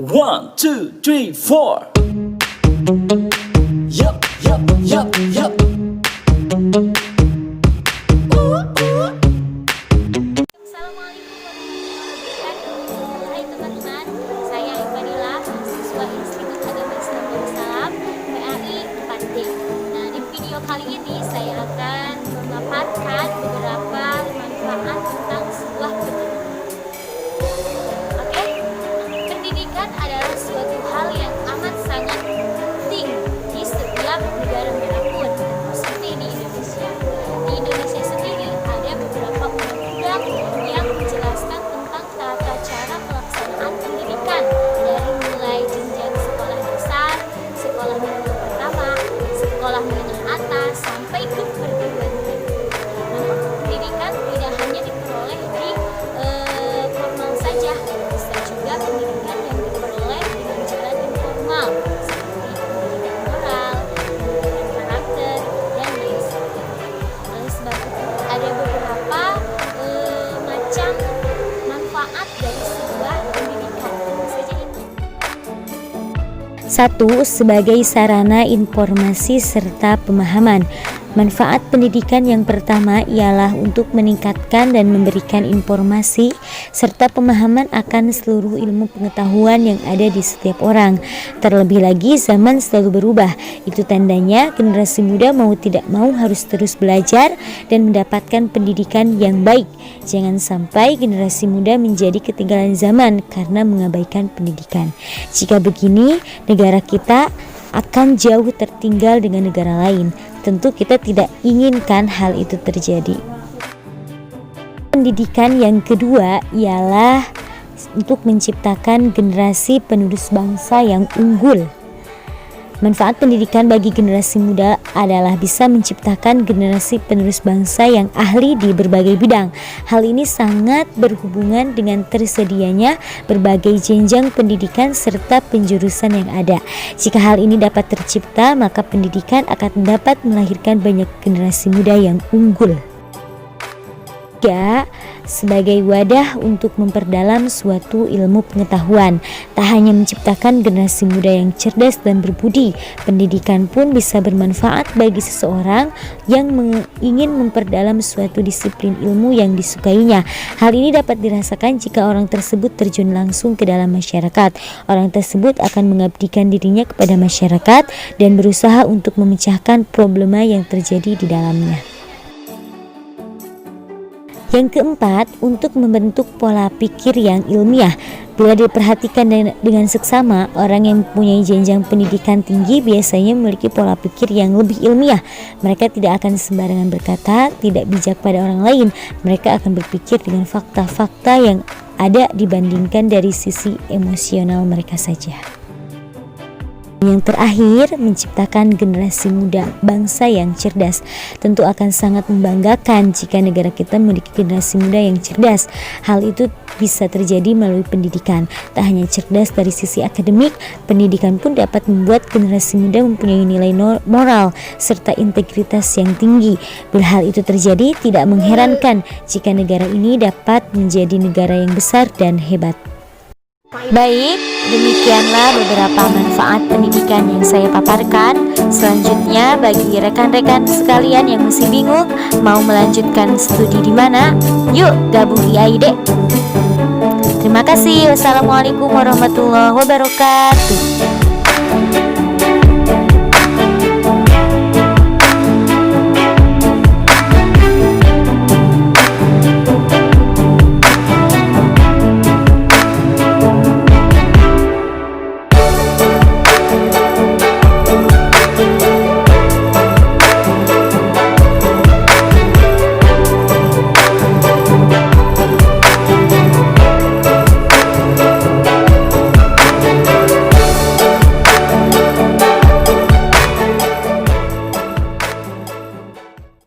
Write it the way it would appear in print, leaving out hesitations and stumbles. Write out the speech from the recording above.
One, two, three, four. Yup, yup, yup, yup. Assalamualaikum warahmatullahi wabarakatuh. Hai teman-teman, saya Imanila, siswa Institut Agama Islam Darussalam PAI 4D. Nah, di video kali ini saya akan memaparkan beberapa manfaat tentang sebuah pendidikan. Oke, pendidikan adalah suatu hal yang amat sangat penting di setiap negara manapun, seperti di Indonesia. Di Indonesia sendiri ada beberapa undang-undang yang menjelaskan tentang tata cara pelaksanaan pendidikan dari mulai jenjang sekolah dasar, sekolah menengah pertama, sekolah menengah atas, sampai ke perguruan tinggi. Namun pendidikan tidak hanya diperoleh di formal saja, bisa juga pendidikan yang diperoleh dengan jalan informal seperti pendidikan moral, pendidikan karakter, dan lain sebagainya. Oleh sebab itu ada beberapa macam manfaat dari sebuah pendidikan. Apa saja itu? 1. Sebagai sarana informasi serta pemahaman. Manfaat pendidikan yang pertama ialah untuk meningkatkan dan memberikan informasi serta pemahaman akan seluruh ilmu pengetahuan yang ada di setiap orang. Terlebih lagi zaman selalu berubah. Itu tandanya generasi muda mau tidak mau harus terus belajar dan mendapatkan pendidikan yang baik. Jangan sampai generasi muda menjadi ketinggalan zaman karena mengabaikan pendidikan. Jika begini, negara kita akan jauh tertinggal dengan negara lain. Tentu kita tidak inginkan hal itu terjadi. Pendidikan yang kedua ialah untuk menciptakan generasi penerus bangsa yang unggul. Manfaat pendidikan bagi generasi muda adalah bisa menciptakan generasi penerus bangsa yang ahli di berbagai bidang. Hal ini sangat berhubungan dengan tersedianya berbagai jenjang pendidikan serta penjurusan yang ada. Jika hal ini dapat tercipta, maka pendidikan akan dapat melahirkan banyak generasi muda yang unggul. 3. Sebagai wadah untuk memperdalam suatu ilmu pengetahuan. Tak hanya menciptakan generasi muda yang cerdas dan berbudi, pendidikan pun bisa bermanfaat bagi seseorang yang ingin memperdalam suatu disiplin ilmu yang disukainya. Hal ini dapat dirasakan jika orang tersebut terjun langsung ke dalam masyarakat. Orang tersebut akan mengabdikan dirinya kepada masyarakat dan berusaha untuk memecahkan problema yang terjadi di dalamnya. Yang keempat, untuk membentuk pola pikir yang ilmiah. Bila diperhatikan dengan seksama, orang yang mempunyai jenjang pendidikan tinggi biasanya memiliki pola pikir yang lebih ilmiah. Mereka tidak akan sembarangan berkata, tidak bijak pada orang lain. Mereka akan berpikir dengan fakta-fakta yang ada dibandingkan dari sisi emosional mereka saja. Yang terakhir, menciptakan generasi muda bangsa yang cerdas. Tentu akan sangat membanggakan jika negara kita memiliki generasi muda yang cerdas. Hal itu bisa terjadi melalui pendidikan. Tak hanya cerdas dari sisi akademik, pendidikan pun dapat membuat generasi muda mempunyai nilai moral serta integritas yang tinggi. Bila hal itu terjadi, tidak mengherankan jika negara ini dapat menjadi negara yang besar dan hebat. Baik, demikianlah beberapa manfaat pendidikan yang saya paparkan. Selanjutnya, bagi rekan-rekan sekalian yang masih bingung mau melanjutkan studi di mana, yuk gabung di AID. Terima kasih. Wassalamualaikum warahmatullahi wabarakatuh.